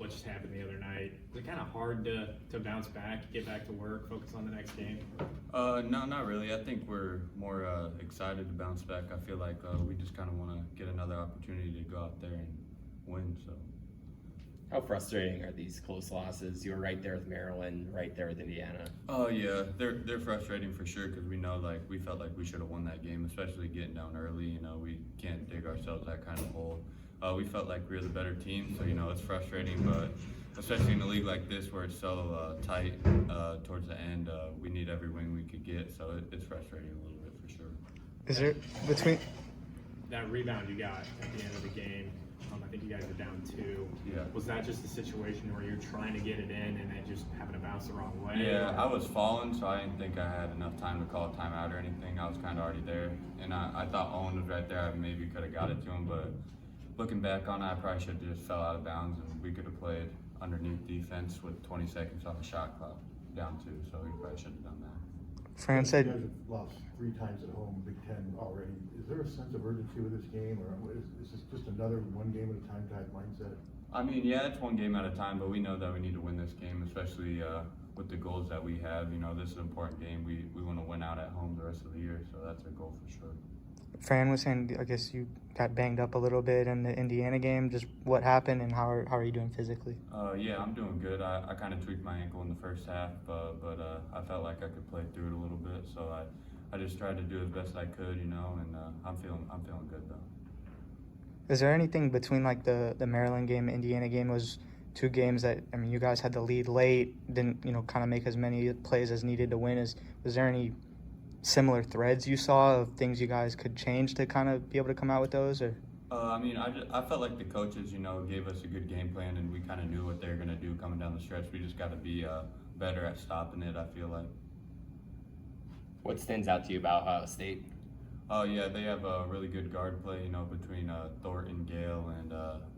what just happened the other night? Was it kind of hard to bounce back, get back to work, focus on the next game? No, not really. I think we're more excited to bounce back. I feel like we just kind of want to get another opportunity to go out there and win. So. How frustrating are these close losses? You were right there with Maryland, right there with Indiana. Oh yeah, they're frustrating for sure because we know we felt like we should have won that game, especially getting down early. We can't dig ourselves that kind of hole. We felt like we were the better team, so it's frustrating, but especially in a league like this where it's so tight towards the end, we need every win we could get, so it's frustrating a little bit for sure. Is there between that rebound you got at the end of the game? I think you guys were down 2. Yeah. Was that just a situation where you're trying to get it in and then just happened to bounce the wrong way? Yeah, I was falling, so I didn't think I had enough time to call a timeout or anything. I was kind of already there, and I thought Owen was right there. I maybe could have got it to him, but looking back on it, I probably should have just fell out of bounds, and we could have played underneath defense with 20 seconds on the shot clock, down 2, so we probably should have done that. Fran You said guys have lost 3 times at home, Big Ten already. Is there a sense of urgency with this game, or is this just another one game at a time type mindset? I mean, yeah, it's one game at a time, but we know that we need to win this game, especially with the goals that we have. This is an important game. We want to win out at home the rest of the year, so that's our goal for sure. Fran was saying, I guess you got banged up a little bit in the Indiana game. Just what happened and how are you doing physically? Yeah, I'm doing good. I kind of tweaked my ankle in the first half, but I felt like I could play through it a little bit, so I just tried to do as best I could, and I'm feeling good though. Is there anything between like the Maryland game, Indiana game was 2 games that you guys had the lead late, didn't kind of make as many plays as needed to win? Was there any similar threads you saw of things you guys could change to kind of be able to come out with those? Or I felt like the coaches, gave us a good game plan, and we kind of knew what they were going to do coming down the stretch. We just got to be better at stopping it, I feel like. What stands out to you about Ohio State? Yeah, they have a really good guard play, between Thornton, Gale, and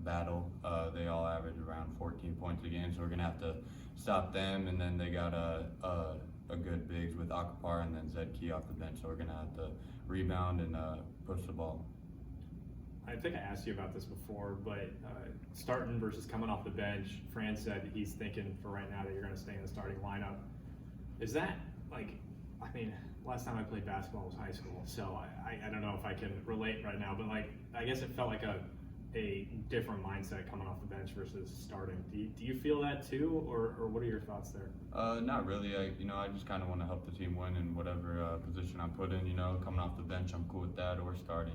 Battle. They all average around 14 points a game, so we're going to have to stop them. And then they got a good bigs with Akapar and then Zed Key off the bench, so we're going to have to rebound and push the ball. I think I asked you about this before, but starting versus coming off the bench, Fran said that he's thinking for right now that you're going to stay in the starting lineup. Is that last time I played basketball was high school, so I don't know if I can relate right now, but I guess it felt like a different mindset coming off the bench versus starting. Do you feel that too, or what are your thoughts there? Not really. I just kind of want to help the team win in whatever position I'm put in. Coming off the bench, I'm cool with that, or starting.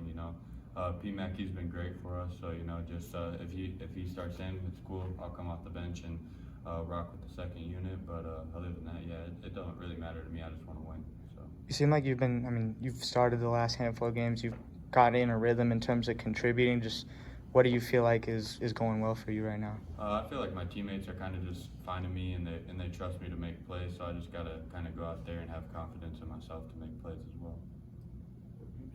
PMAC, he's been great for us, so just if he starts in, it's cool. I'll come off the bench and rock with the second unit. But other than that, yeah, it doesn't really matter to me. I just want to win. So you seem like you've started the last handful of games. You've got in a rhythm in terms of contributing. Just what do you feel like is going well for you right now? I feel like my teammates are kind of just finding me, and they trust me to make plays. So I just gotta kind of go out there and have confidence in myself to make plays as well.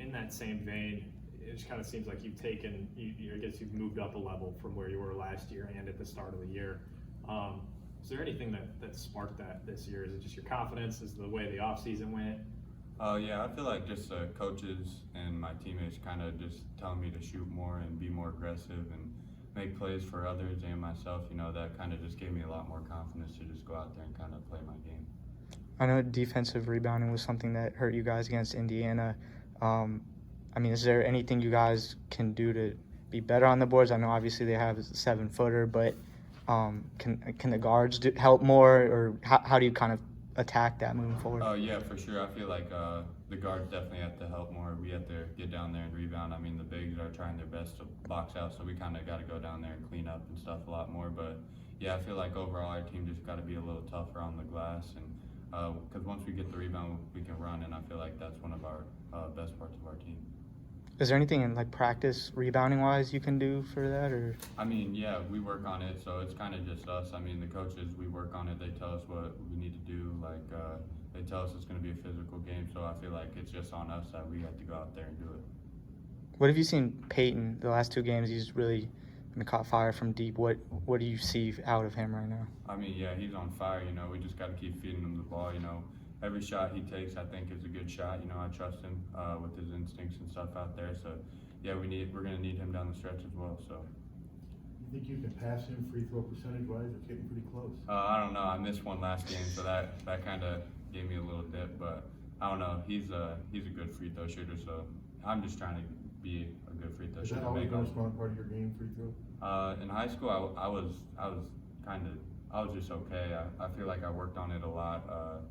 In that same vein, it just kind of seems like I guess you've moved up a level from where you were last year and at the start of the year. Is there anything that sparked that this year? Is it just your confidence? Is it the way the offseason went? Yeah, I feel like just coaches and my teammates kind of just telling me to shoot more and be more aggressive and make plays for others and myself. That kind of just gave me a lot more confidence to just go out there and kind of play my game. I know defensive rebounding was something that hurt you guys against Indiana. Is there anything you guys can do to be better on the boards? I know obviously they have a 7-footer, but can the guards help more, or how do you kind of attack that moving forward? Yeah, for sure. I feel like the guards definitely have to help more. We have to get down there and rebound. The bigs are trying their best to box out, so we kind of got to go down there and clean up and stuff a lot more. But yeah, I feel like overall our team just got to be a little tougher on the glass, and because once we get the rebound, we can run, and I feel like that's one of our best parts of our team. Is there anything in practice rebounding wise you can do for that, or? Yeah, we work on it, so it's kind of just us. The coaches, we work on it. They tell us what we need to do. They tell us it's going to be a physical game, so I feel like it's just on us that we have to go out there and do it. What have you seen Peyton the last 2 games? He's really caught fire from deep. What do you see out of him right now? Yeah, he's on fire. We just got to keep feeding him the ball. Every shot he takes, I think, is a good shot. I trust him with his instincts and stuff out there. So, yeah, we're going to need him down the stretch as well. So, You think you can pass him free throw percentage wise? It's getting pretty close. I don't know. I missed one last game, so that kind of gave me a little dip. But I don't know. He's a good free throw shooter, so I'm just trying to be a good free throw Is shooter. that always Make been a up. strong part of your game, free throw? In high school, I was just okay. I feel like I worked on it a lot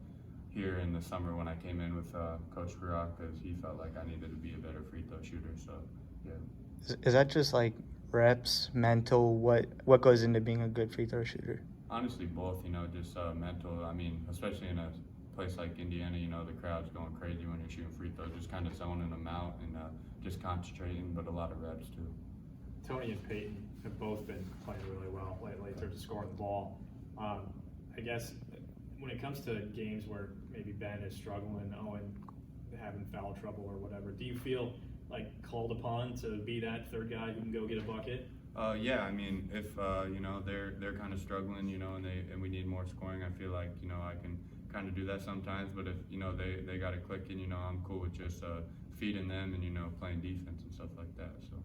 here in the summer when I came in with Coach Kurak, because he felt like I needed to be a better free throw shooter. So yeah. Is that just like reps, mental? What goes into being a good free throw shooter? Honestly, both. You know, just mental. I mean, especially in a place like Indiana, you know, the crowd's going crazy when you're shooting free throws. Just kind of zoning them out and just concentrating, but a lot of reps too. Tony and Peyton have both been playing really well lately in terms of scoring the ball. I guess when it comes to games where maybe Ben is struggling, Owen having foul trouble or whatever, do you feel like called upon to be that third guy who can go get a bucket? Yeah, I mean, if you know they're kind of struggling, you know, and we need more scoring, I feel like, you know, I can kind of do that sometimes. But if, you know, they got it clicking, you know, I'm cool with just feeding them and, you know, playing defense and stuff like that. So.